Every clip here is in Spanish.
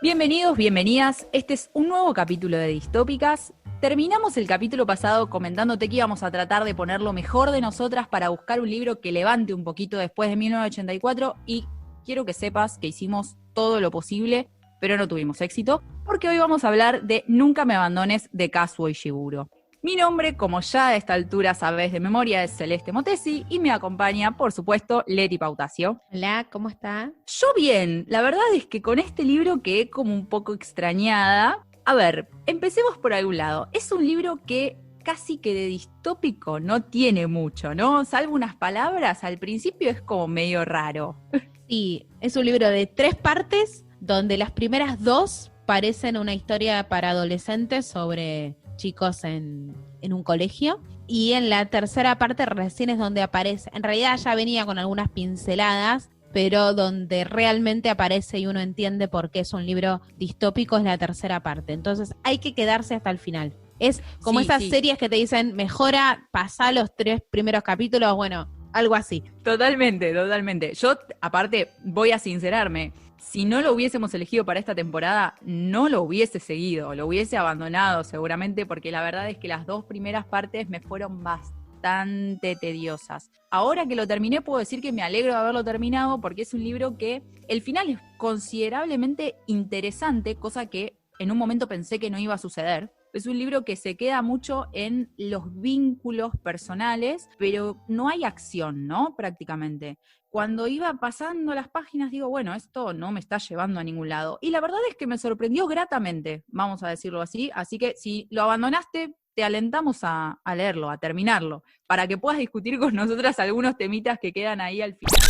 Bienvenidos, bienvenidas. Este es un nuevo capítulo de Distópicas. Terminamos el capítulo pasado comentándote que íbamos a tratar de poner lo mejor de nosotras para buscar un libro que levante un poquito después de 1984 y quiero que sepas que hicimos todo lo posible, pero no tuvimos éxito, porque hoy vamos a hablar de Nunca me abandones de Kazuo Ishiguro. Mi nombre, como ya a esta altura sabés de memoria, es Celeste Motesi y me acompaña, por supuesto, Leti Pautacio. Hola, ¿cómo está? Yo bien, la verdad es que con este libro quedé como un poco extrañada. A ver, empecemos por algún lado. Es un libro que casi que de distópico no tiene mucho, ¿no? Salvo unas palabras, al principio es como medio raro. Sí, es un libro de 3 partes, donde las primeras 2 parecen una historia para adolescentes sobre chicos en un colegio. Y en la tercera parte recién es donde aparece, en realidad ya venía con algunas pinceladas, pero donde realmente aparece y uno entiende por qué es un libro distópico es la tercera parte. Entonces hay que quedarse hasta el final. Es como esas series que te dicen, mejora, pasá los 3 primeros capítulos, bueno, algo así. Totalmente, totalmente. Yo, aparte, voy a sincerarme. Si no lo hubiésemos elegido para esta temporada, no lo hubiese seguido, lo hubiese abandonado seguramente, porque la verdad es que las 2 primeras partes me fueron bastante tediosas. Ahora que lo terminé, puedo decir que me alegro de haberlo terminado, porque es un libro que el final es considerablemente interesante, cosa que en un momento pensé que no iba a suceder. Es un libro que se queda mucho en los vínculos personales, pero no hay acción, ¿no? Prácticamente. Cuando iba pasando las páginas, digo, bueno, esto no me está llevando a ningún lado. Y la verdad es que me sorprendió gratamente, vamos a decirlo así. Así que si lo abandonaste, te alentamos a leerlo, a terminarlo, para que puedas discutir con nosotras algunos temitas que quedan ahí al final.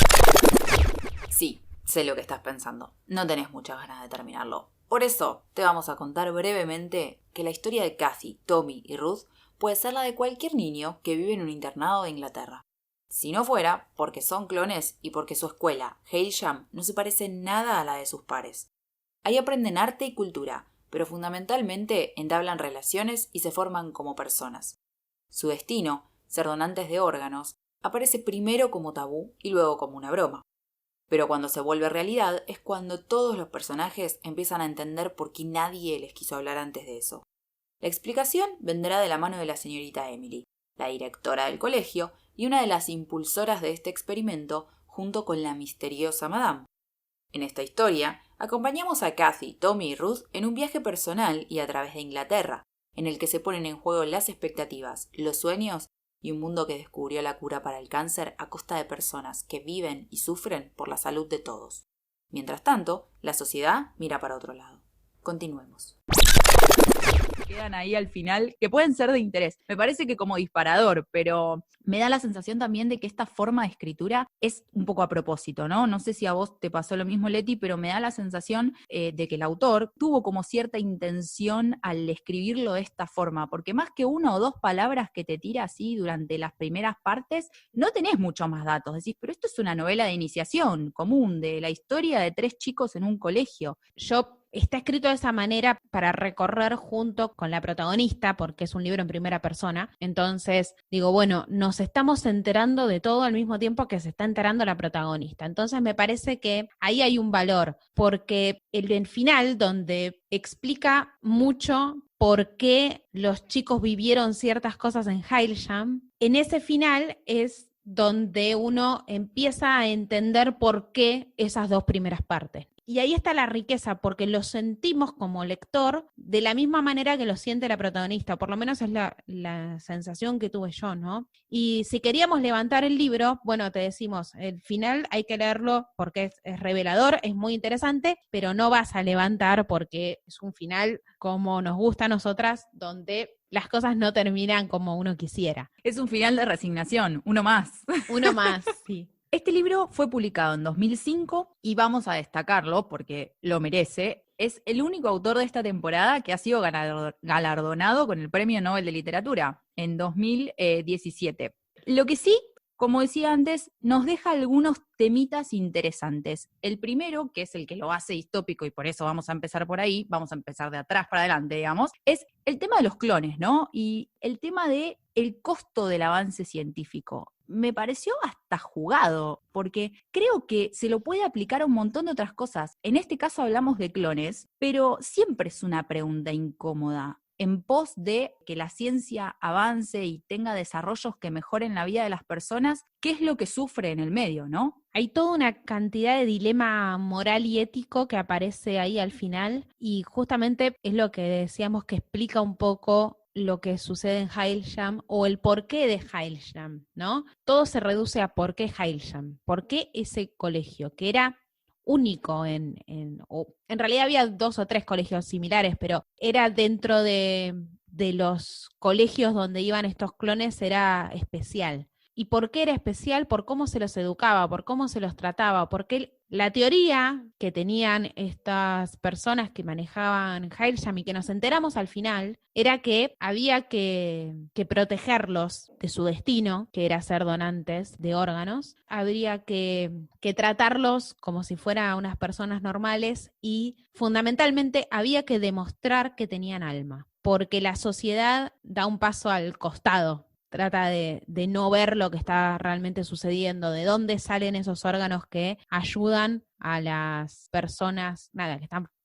Sí, sé lo que estás pensando. No tenés muchas ganas de terminarlo. Por eso te vamos a contar brevemente que la historia de Kathy, Tommy y Ruth puede ser la de cualquier niño que vive en un internado de Inglaterra. Si no fuera porque son clones y porque su escuela, Hailsham, no se parece nada a la de sus pares. Ahí aprenden arte y cultura, pero fundamentalmente entablan relaciones y se forman como personas. Su destino, ser donantes de órganos, aparece primero como tabú y luego como una broma. Pero cuando se vuelve realidad es cuando todos los personajes empiezan a entender por qué nadie les quiso hablar antes de eso. La explicación vendrá de la mano de la señorita Emily, la directora del colegio y una de las impulsoras de este experimento junto con la misteriosa Madame. En esta historia, acompañamos a Kathy, Tommy y Ruth en un viaje personal y a través de Inglaterra, en el que se ponen en juego las expectativas, los sueños y un mundo que descubrió la cura para el cáncer a costa de personas que viven y sufren por la salud de todos. Mientras tanto, la sociedad mira para otro lado. Continuemos. Quedan ahí al final, que pueden ser de interés. Me parece que como disparador, pero me da la sensación también de que esta forma de escritura es un poco a propósito, ¿no? No sé si a vos te pasó lo mismo, Leti, pero me da la sensación de que el autor tuvo como cierta intención al escribirlo de esta forma, porque más que 1 o 2 palabras que te tira así durante las primeras partes, no tenés mucho más datos. Decís, pero esto es una novela de iniciación común, de la historia de 3 chicos en un colegio. Está escrito de esa manera para recorrer junto con la protagonista, porque es un libro en primera persona. Entonces, digo, bueno, nos estamos enterando de todo al mismo tiempo que se está enterando la protagonista. Entonces, me parece que ahí hay un valor, porque el final, donde explica mucho por qué los chicos vivieron ciertas cosas en Hailsham, en ese final es donde uno empieza a entender por qué esas 2 primeras partes. Y ahí está la riqueza, porque lo sentimos como lector de la misma manera que lo siente la protagonista, por lo menos es la sensación que tuve yo, ¿no? Y si queríamos levantar el libro, bueno, te decimos, el final hay que leerlo porque es revelador, es muy interesante, pero no vas a levantar porque es un final como nos gusta a nosotras, donde las cosas no terminan como uno quisiera. Es un final de resignación, uno más. Uno más, sí. Este libro fue publicado en 2005 y vamos a destacarlo porque lo merece. Es el único autor de esta temporada que ha sido galardonado con el Premio Nobel de Literatura en 2017. Lo que sí, como decía antes, nos deja algunos temitas interesantes. El primero, que es el que lo hace distópico y por eso vamos a empezar por ahí, vamos a empezar de atrás para adelante, digamos, es el tema de los clones, ¿no? Y el tema de el costo del avance científico. me pareció hasta jugado, porque creo que se lo puede aplicar a un montón de otras cosas. En este caso hablamos de clones, pero siempre es una pregunta incómoda en pos de que la ciencia avance y tenga desarrollos que mejoren la vida de las personas. ¿Qué es lo que sufre en el medio, no? Hay toda una cantidad de dilema moral y ético que aparece ahí al final, y justamente es lo que decíamos que explica un poco lo que sucede en Hailsham o el porqué de Hailsham, ¿no? Todo se reduce a por qué Hailsham, por qué ese colegio, que era único o en realidad había 2 o 3 colegios similares, pero era dentro de los colegios donde iban estos clones, era especial. ¿Y por qué era especial? Por cómo se los educaba, por cómo se los trataba, porque la teoría que tenían estas personas que manejaban Hailsham y que nos enteramos al final, era que había que protegerlos de su destino, que era ser donantes de órganos. Habría que tratarlos como si fueran unas personas normales y fundamentalmente había que demostrar que tenían alma, porque la sociedad da un paso al costado. Trata de no ver lo que está realmente sucediendo, de dónde salen esos órganos que ayudan a las personas,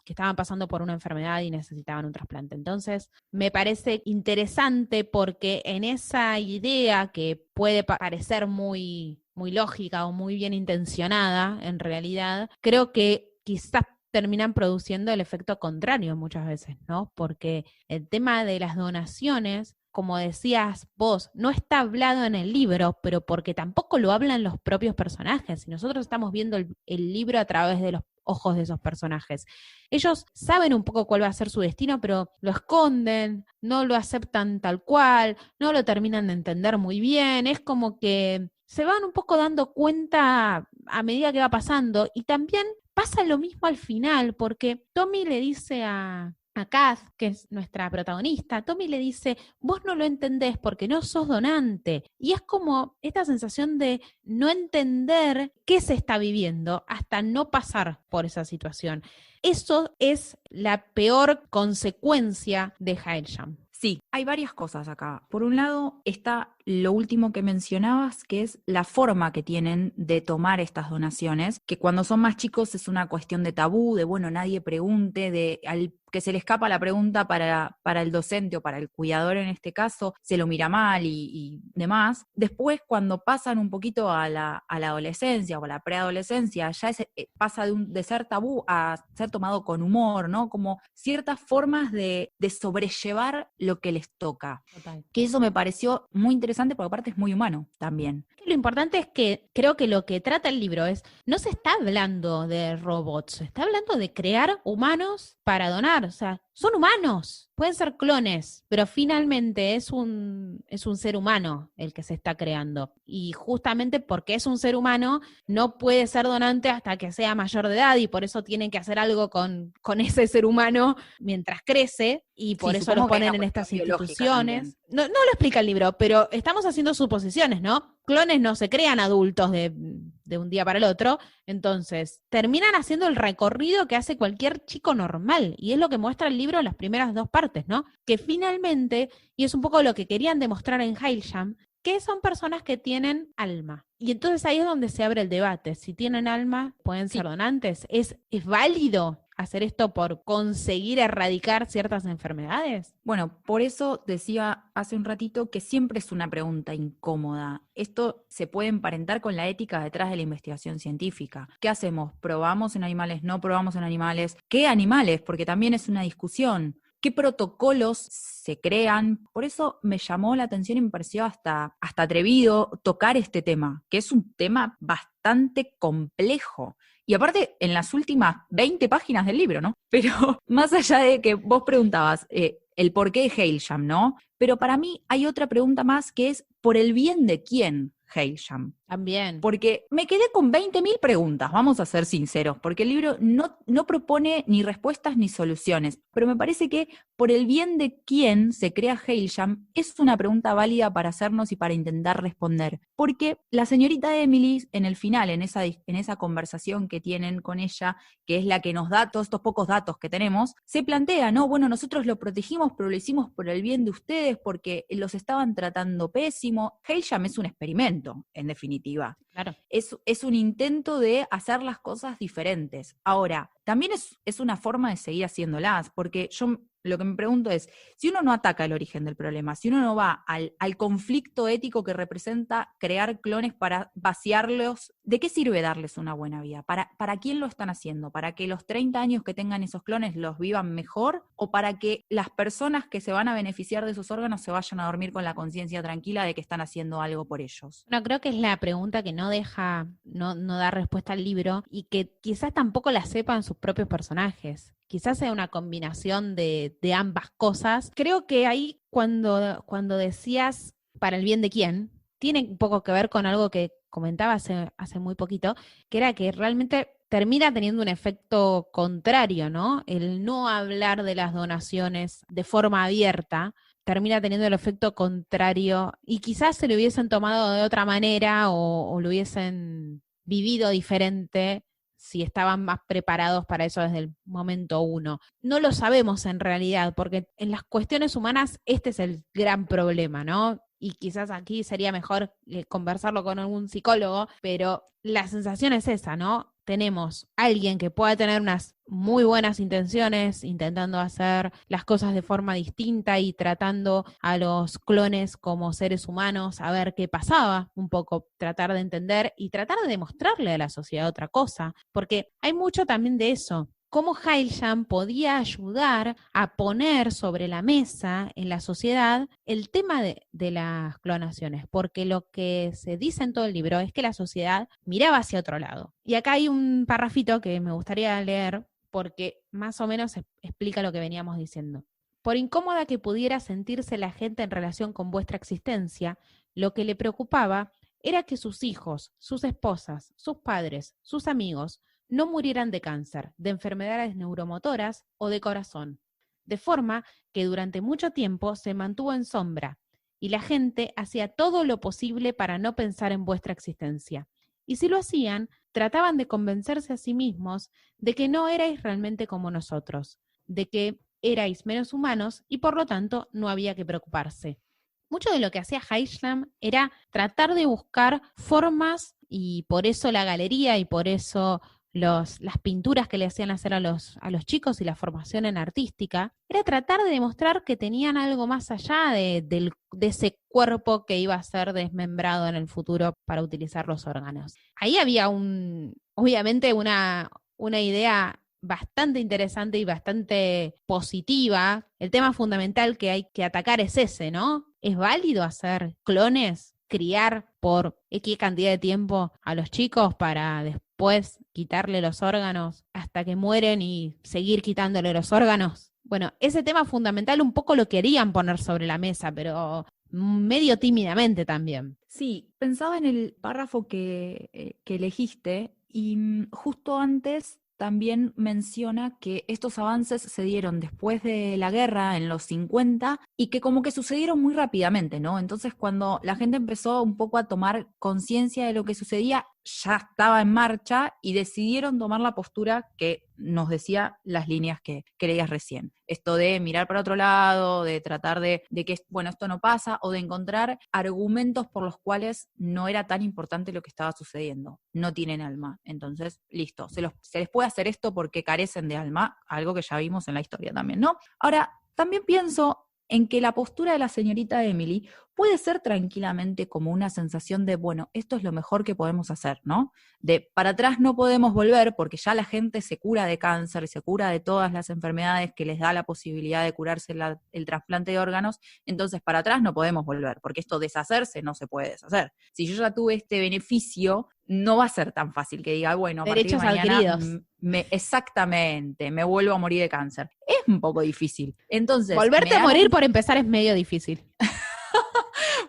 que estaban pasando por una enfermedad y necesitaban un trasplante. Entonces, me parece interesante porque en esa idea que puede parecer muy, muy lógica o muy bien intencionada, en realidad, creo que quizás terminan produciendo el efecto contrario muchas veces, ¿no? Porque el tema de las donaciones, como decías vos, no está hablado en el libro, pero porque tampoco lo hablan los propios personajes. Y nosotros estamos viendo el libro a través de los ojos de esos personajes. Ellos saben un poco cuál va a ser su destino, pero lo esconden, no lo aceptan tal cual, no lo terminan de entender muy bien. Es como que se van un poco dando cuenta a medida que va pasando. Y también pasa lo mismo al final, porque Tommy le dice a Kath, que es nuestra protagonista, Tommy le dice, vos no lo entendés porque no sos donante. Y es como esta sensación de no entender qué se está viviendo hasta no pasar por esa situación. Eso es la peor consecuencia de Hailsham. Sí, hay varias cosas acá. Por un lado está lo último que mencionabas, que es la forma que tienen de tomar estas donaciones, que cuando son más chicos es una cuestión de tabú, de bueno, nadie pregunte, al que se le escapa la pregunta para el docente o para el cuidador en este caso, se lo mira mal y demás. Después, cuando pasan un poquito a la adolescencia o a la preadolescencia, ya pasa de ser tabú a ser tomado con humor, ¿no? Como ciertas formas de sobrellevar lo que les toca. Total. Que eso me pareció muy interesante porque aparte es muy humano también. Lo importante es que creo que lo que trata el libro es, no se está hablando de robots, se está hablando de crear humanos para donar, o sea, son humanos, pueden ser clones, pero finalmente es un ser humano el que se está creando. Y justamente porque es un ser humano, no puede ser donante hasta que sea mayor de edad y por eso tienen que hacer algo con ese ser humano mientras crece y por eso lo ponen en estas instituciones. No lo explica el libro, pero estamos haciendo suposiciones, ¿no? Clones no se crean adultos de un día para el otro, entonces terminan haciendo el recorrido que hace cualquier chico normal, y es lo que muestra el libro en las primeras 2 partes, ¿no? Que finalmente, y es un poco lo que querían demostrar en Hailsham, que son personas que tienen alma. Y entonces ahí es donde se abre el debate. Si tienen alma, pueden ser donantes. ¿Es válido hacer esto por conseguir erradicar ciertas enfermedades? Bueno, por eso decía hace un ratito que siempre es una pregunta incómoda. Esto se puede emparentar con la ética detrás de la investigación científica. ¿Qué hacemos? ¿Probamos en animales? ¿No probamos en animales? ¿Qué animales? Porque también es una discusión. ¿Qué protocolos se crean? Por eso me llamó la atención y me pareció hasta atrevido tocar este tema, que es un tema bastante complejo. Y aparte, en las últimas 20 páginas del libro, ¿no? Pero más allá de que vos preguntabas el porqué de Hailsham, ¿no? Pero para mí hay otra pregunta más que es, ¿por el bien de quién Hailsham? También. Porque me quedé con 20.000 preguntas, vamos a ser sinceros, porque el libro no propone ni respuestas ni soluciones, pero me parece que por el bien de quién se crea Hailsham es una pregunta válida para hacernos y para intentar responder. Porque la señorita Emily, en el final, en esa conversación que tienen con ella, que es la que nos da todos estos pocos datos que tenemos, se plantea, ¿no? Bueno, nosotros lo protegimos, pero lo hicimos por el bien de ustedes, porque los estaban tratando pésimo. Hailsham es un experimento, en definitiva. Claro. Es un intento de hacer las cosas diferentes. Ahora, también es una forma de seguir haciéndolas, porque yo lo que me pregunto es, si uno no ataca el origen del problema, si uno no va al conflicto ético que representa crear clones para vaciarlos, ¿de qué sirve darles una buena vida? ¿Para quién lo están haciendo? ¿Para que los 30 años que tengan esos clones los vivan mejor? ¿O para que las personas que se van a beneficiar de esos órganos se vayan a dormir con la conciencia tranquila de que están haciendo algo por ellos? No, creo que es la pregunta que no da respuesta al libro y que quizás tampoco la sepan sus propios personajes. Quizás sea una combinación de ambas cosas. Creo que ahí cuando decías para el bien de quién, tiene un poco que ver con algo que comentaba hace muy poquito, que era que realmente termina teniendo un efecto contrario, ¿no? El no hablar de las donaciones de forma abierta termina teniendo el efecto contrario y quizás se lo hubiesen tomado de otra manera o lo hubiesen vivido diferente si estaban más preparados para eso desde el momento uno. No lo sabemos en realidad, porque en las cuestiones humanas este es el gran problema, ¿no? Y quizás aquí sería mejor conversarlo con algún psicólogo, pero la sensación es esa, ¿no? Tenemos alguien que pueda tener unas muy buenas intenciones, intentando hacer las cosas de forma distinta y tratando a los clones como seres humanos, a ver qué pasaba, un poco tratar de entender y tratar de demostrarle a la sociedad otra cosa, porque hay mucho también de eso. Cómo Hailsham podía ayudar a poner sobre la mesa en la sociedad el tema de las clonaciones, porque lo que se dice en todo el libro es que la sociedad miraba hacia otro lado. Y acá hay un parrafito que me gustaría leer porque más o menos explica lo que veníamos diciendo. Por incómoda que pudiera sentirse la gente en relación con vuestra existencia, lo que le preocupaba era que sus hijos, sus esposas, sus padres, sus amigos, no murieran de cáncer, de enfermedades neuromotoras o de corazón, de forma que durante mucho tiempo se mantuvo en sombra y la gente hacía todo lo posible para no pensar en vuestra existencia. Y si lo hacían, trataban de convencerse a sí mismos de que no erais realmente como nosotros, de que erais menos humanos y por lo tanto no había que preocuparse. Mucho de lo que hacía Hailsham era tratar de buscar formas, y por eso la galería y por eso las pinturas que le hacían hacer a los chicos y la formación en artística, era tratar de demostrar que tenían algo más allá de ese cuerpo que iba a ser desmembrado en el futuro para utilizar los órganos. Ahí había obviamente una idea bastante interesante y bastante positiva. El tema fundamental que hay que atacar es ese, ¿no? ¿Es válido hacer clones? ¿Criar por X cantidad de tiempo a los chicos para después quitarle los órganos hasta que mueren y seguir quitándole los órganos? Bueno, ese tema fundamental un poco lo querían poner sobre la mesa, pero medio tímidamente también. Sí, pensaba en el párrafo que elegiste y justo antes también menciona que estos avances se dieron después de la guerra en los 50 y que como que sucedieron muy rápidamente, ¿no? Entonces cuando la gente empezó un poco a tomar conciencia de lo que sucedía, ya estaba en marcha y decidieron tomar la postura que nos decía las líneas que leías recién. Esto de mirar para otro lado, de tratar de que, bueno, esto no pasa, o de encontrar argumentos por los cuales no era tan importante lo que estaba sucediendo. No tienen alma. Entonces, listo, se les puede hacer esto porque carecen de alma, algo que ya vimos en la historia también, ¿no? Ahora, también pienso en que la postura de la señorita Emily puede ser tranquilamente como una sensación de, bueno, esto es lo mejor que podemos hacer, ¿no? De para atrás no podemos volver porque ya la gente se cura de cáncer y se cura de todas las enfermedades que les da la posibilidad de curarse el trasplante de órganos, entonces para atrás no podemos volver, porque esto deshacerse no se puede deshacer. Si yo ya tuve este beneficio, no va a ser tan fácil que diga, bueno, a partir de mañana adquiridos. Exactamente, me vuelvo a morir de cáncer. Es un poco difícil. Entonces, volverte a morir por empezar es medio difícil.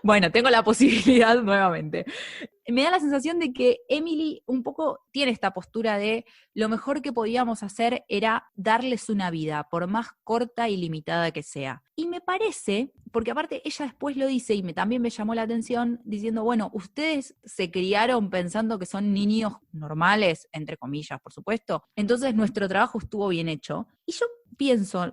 Bueno, tengo la posibilidad nuevamente. Me da la sensación de que Emily un poco tiene esta postura de lo mejor que podíamos hacer era darles una vida, por más corta y limitada que sea. Y me parece, porque aparte ella después lo dice y también me llamó la atención diciendo, bueno, ustedes se criaron pensando que son niños normales, entre comillas, por supuesto, entonces nuestro trabajo estuvo bien hecho. Y yo pienso,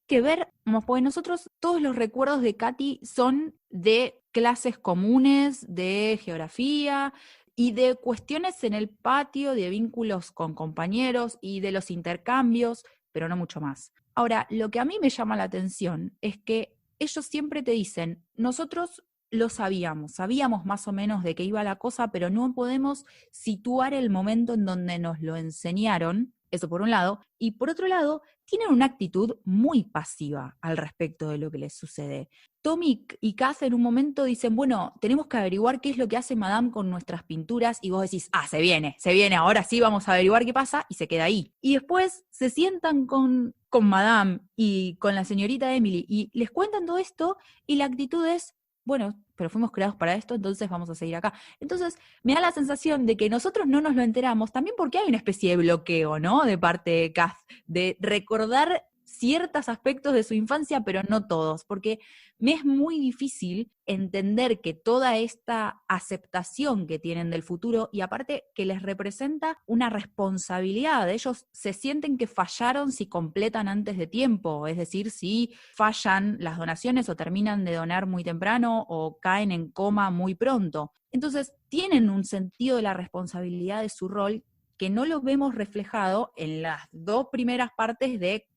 que ver, porque nosotros todos los recuerdos de Katy son de clases comunes, de geografía y de cuestiones en el patio, de vínculos con compañeros y de los intercambios, pero no mucho más. Ahora, lo que a mí me llama la atención es que ellos siempre te dicen, nosotros lo sabíamos más o menos de qué iba la cosa, pero no podemos situar el momento en donde nos lo enseñaron. Eso por un lado. Y por otro lado, tienen una actitud muy pasiva al respecto de lo que les sucede. Tommy y Cass en un momento dicen, bueno, tenemos que averiguar qué es lo que hace Madame con nuestras pinturas, y vos decís, se viene, ahora sí vamos a averiguar qué pasa, y se queda ahí. Y después se sientan con Madame y con la señorita Emily, y les cuentan todo esto, y la actitud es, bueno, pero fuimos creados para esto, entonces vamos a seguir acá. Entonces, me da la sensación de que nosotros no nos lo enteramos, también porque hay una especie de bloqueo, ¿no? De parte de Cass, de recordar ciertos aspectos de su infancia, pero no todos, porque me es muy difícil entender que toda esta aceptación que tienen del futuro, y aparte que les representa una responsabilidad, ellos se sienten que fallaron si completan antes de tiempo, es decir, si fallan las donaciones o terminan de donar muy temprano o caen en coma muy pronto. Entonces, tienen un sentido de la responsabilidad de su rol que no lo vemos reflejado en las dos primeras partes de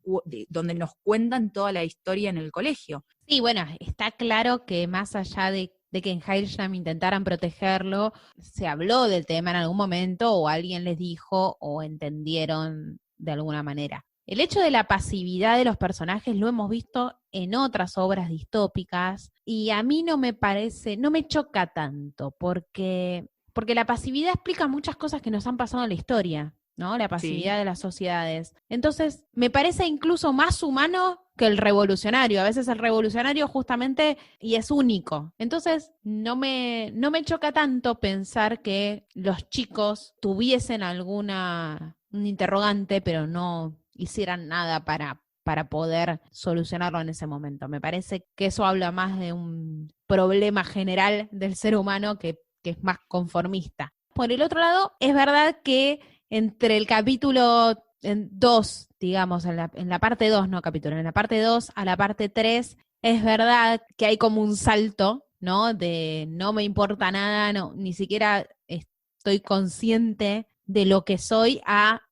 donde nos cuentan toda la historia en el colegio. Sí, bueno, está claro que más allá de que en Hiresham intentaran protegerlo, se habló del tema en algún momento o alguien les dijo o entendieron de alguna manera. El hecho de la pasividad de los personajes lo hemos visto en otras obras distópicas y a mí no me parece, no me choca tanto porque la pasividad explica muchas cosas que nos han pasado en la historia, ¿no? La pasividad de las sociedades. Entonces, me parece incluso más humano que el revolucionario. A veces el revolucionario justamente y es único. Entonces, no me choca tanto pensar que los chicos tuviesen un interrogante, pero no hicieran nada para poder solucionarlo en ese momento. Me parece que eso habla más de un problema general del ser humano que es más conformista. Por el otro lado, es verdad que entre el capítulo 2, digamos, en la parte 2, no capítulo, en la parte 2 a la parte 3, es verdad que hay como un salto, ¿no? De no me importa nada, no, ni siquiera estoy consciente de lo que soy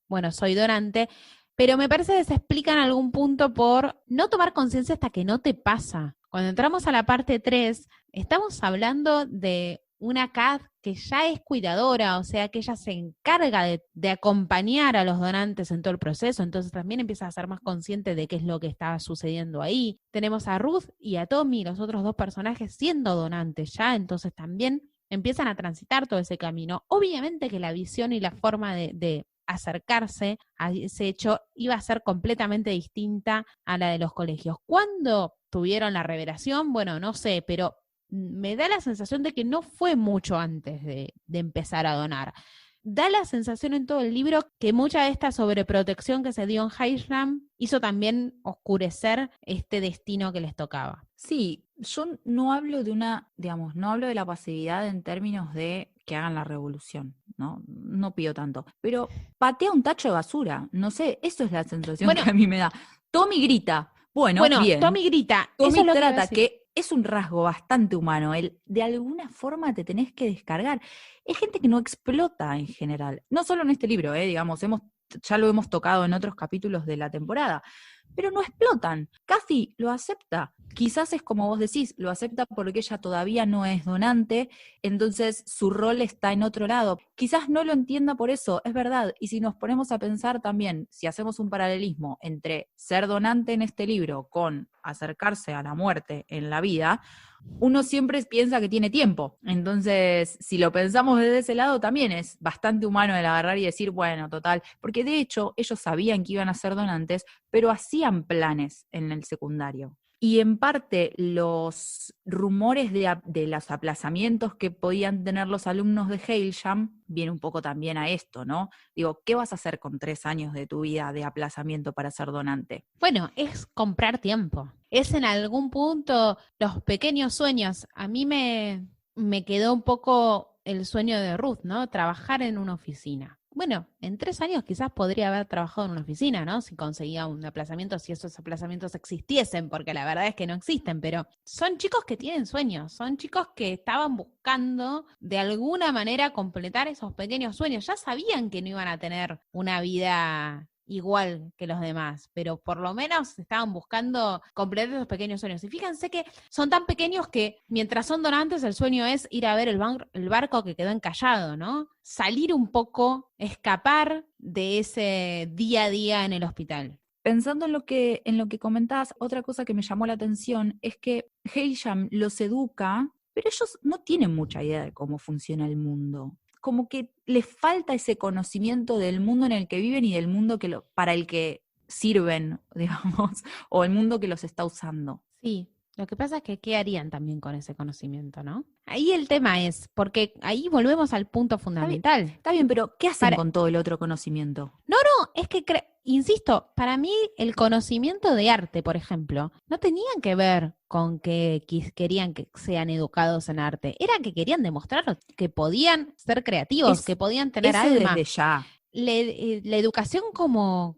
bueno, soy donante, pero me parece que se explica en algún punto por no tomar conciencia hasta que no te pasa. Cuando entramos a la parte 3, estamos hablando de una Kat que ya es cuidadora, o sea que ella se encarga de acompañar a los donantes en todo el proceso, entonces también empieza a ser más consciente de qué es lo que está sucediendo ahí. Tenemos a Ruth y a Tommy, los otros dos personajes, siendo donantes ya, entonces también empiezan a transitar todo ese camino. Obviamente que la visión y la forma de acercarse a ese hecho iba a ser completamente distinta a la de los colegios. ¿Cuándo tuvieron la revelación? Bueno, no sé, pero me da la sensación de que no fue mucho antes de empezar a donar. Da la sensación en todo el libro que mucha de esta sobreprotección que se dio en Hiresham hizo también oscurecer este destino que les tocaba. Sí, yo no hablo no hablo de la pasividad en términos de que hagan la revolución, no pido tanto, pero patea un tacho de basura, no sé, eso es la sensación que a mí me da. Tommy grita, bueno, bien. Tommy grita, Tommy eso es lo trata que es un rasgo bastante humano, de alguna forma te tenés que descargar. Es gente que no explota en general, no solo en este libro, digamos, ya lo hemos tocado en otros capítulos de la temporada, pero no explotan. Kathy lo acepta. Quizás es como vos decís, lo acepta porque ella todavía no es donante, entonces su rol está en otro lado. Quizás no lo entienda por eso, es verdad. Y si nos ponemos a pensar también, si hacemos un paralelismo entre ser donante en este libro con acercarse a la muerte en la vida, uno siempre piensa que tiene tiempo. Entonces, si lo pensamos desde ese lado, también es bastante humano el agarrar y decir, bueno, total, porque de hecho ellos sabían que iban a ser donantes, pero hacían planes en el secundario. Y en parte los rumores de los aplazamientos que podían tener los alumnos de Hailsham viene un poco también a esto, ¿no? Digo, ¿qué vas a hacer con 3 años de tu vida de aplazamiento para ser donante? Bueno, es comprar tiempo. Es en algún punto los pequeños sueños. A mí me quedó un poco el sueño de Ruth, ¿no? Trabajar en una oficina. Bueno, en 3 años quizás podría haber trabajado en una oficina, ¿no? Si conseguía un aplazamiento, si esos aplazamientos existiesen, porque la verdad es que no existen, pero son chicos que tienen sueños, son chicos que estaban buscando de alguna manera completar esos pequeños sueños. Ya sabían que no iban a tener una vida igual que los demás, pero por lo menos estaban buscando completar esos pequeños sueños. Y fíjense que son tan pequeños que mientras son donantes el sueño es ir a ver el barco que quedó encallado, ¿no? Salir un poco, escapar de ese día a día en el hospital. Pensando en lo que comentabas, otra cosa que me llamó la atención es que Hailsham los educa, pero ellos no tienen mucha idea de cómo funciona el mundo. Como que les falta ese conocimiento del mundo en el que viven y del mundo para el que sirven, digamos, o el mundo que los está usando. Sí, lo que pasa es que ¿qué harían también con ese conocimiento, no? Ahí el tema es, porque ahí volvemos al punto fundamental. Está bien, pero ¿qué hacen con todo el otro conocimiento? No, es que, insisto, para mí el conocimiento de arte, por ejemplo, no tenían que ver con que querían que sean educados en arte, era que querían demostrar que podían ser creativos, que podían tener alma. Desde ya. La educación como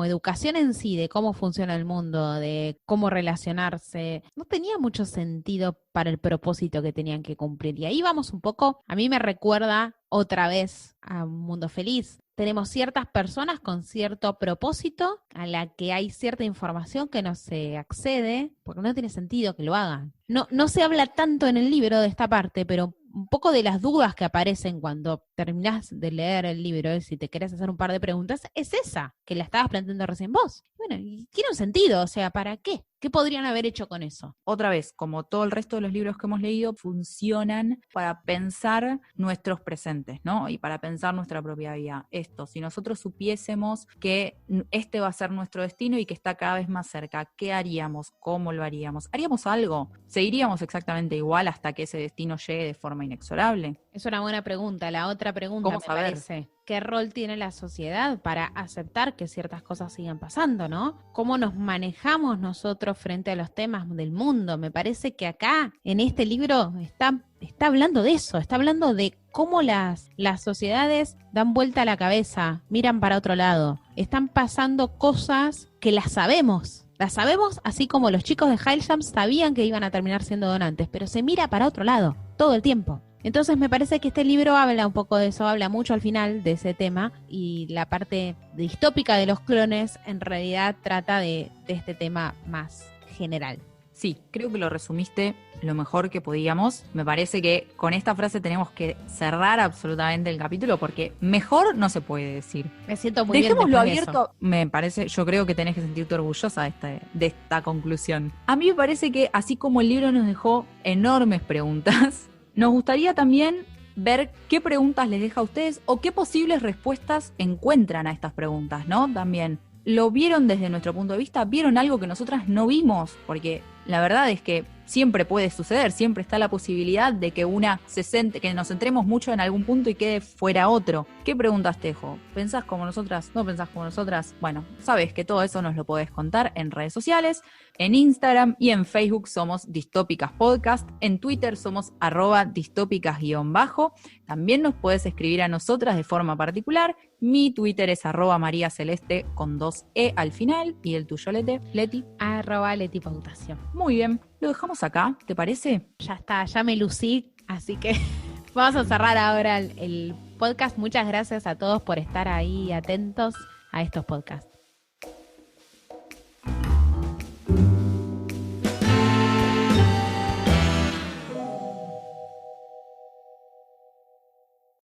educación en sí, de cómo funciona el mundo, de cómo relacionarse, no tenía mucho sentido para el propósito que tenían que cumplir. Y ahí vamos un poco, a mí me recuerda otra vez a Un Mundo Feliz. Tenemos ciertas personas con cierto propósito a la que hay cierta información que no se accede, porque no tiene sentido que lo hagan. No se habla tanto en el libro de esta parte, pero un poco de las dudas que aparecen cuando terminás de leer el libro, si te querés hacer un par de preguntas, es esa, que la estabas planteando recién vos. Bueno, y tiene un sentido, o sea, ¿para qué? ¿Qué podrían haber hecho con eso? Otra vez, como todo el resto de los libros que hemos leído, funcionan para pensar nuestros presentes, ¿no? Y para pensar nuestra propia vida. Esto, si nosotros supiésemos que este va a ser nuestro destino y que está cada vez más cerca, ¿qué haríamos? ¿Cómo lo haríamos? ¿Haríamos algo? ¿Seguiríamos exactamente igual hasta que ese destino llegue de forma inexorable? Es una buena pregunta. La otra pregunta me parece, ¿qué rol tiene la sociedad para aceptar que ciertas cosas sigan pasando, ¿no? ¿Cómo nos manejamos nosotros frente a los temas del mundo? Me parece que acá, en este libro, está hablando de eso, está hablando de cómo las sociedades dan vuelta a la cabeza, miran para otro lado. Están pasando cosas que las sabemos. Las sabemos así como los chicos de Hailsham sabían que iban a terminar siendo donantes, pero se mira para otro lado todo el tiempo. Entonces me parece que este libro habla un poco de eso, habla mucho al final de ese tema, y la parte distópica de los clones en realidad trata de este tema más general. Sí, creo que lo resumiste lo mejor que podíamos. Me parece que con esta frase tenemos que cerrar absolutamente el capítulo porque mejor no se puede decir. Me siento muy Dejémoslo bien abierto. Me parece, yo creo que tenés que sentirte orgullosa de esta conclusión. A mí me parece que así como el libro nos dejó enormes preguntas, nos gustaría también ver qué preguntas les deja a ustedes o qué posibles respuestas encuentran a estas preguntas, ¿no? También, ¿lo vieron desde nuestro punto de vista? ¿Vieron algo que nosotras no vimos? Porque la verdad es que siempre puede suceder, siempre está la posibilidad de que que nos centremos mucho en algún punto y quede fuera otro. ¿Qué preguntas te dejo? ¿Pensás como nosotras? ¿No pensás como nosotras? Bueno, sabes que todo eso nos lo podés contar en redes sociales, en Instagram y en Facebook somos Distópicas Podcast, en Twitter somos @distópicas_. También nos podés escribir a nosotras de forma particular. Mi Twitter es @mariaceleste con 2E al final. ¿Y el tuyo, Leti? @letipautación. Muy bien, lo dejamos acá, ¿te parece? Ya está, ya me lucí, así que vamos a cerrar ahora el podcast. Muchas gracias a todos por estar ahí atentos a estos podcasts.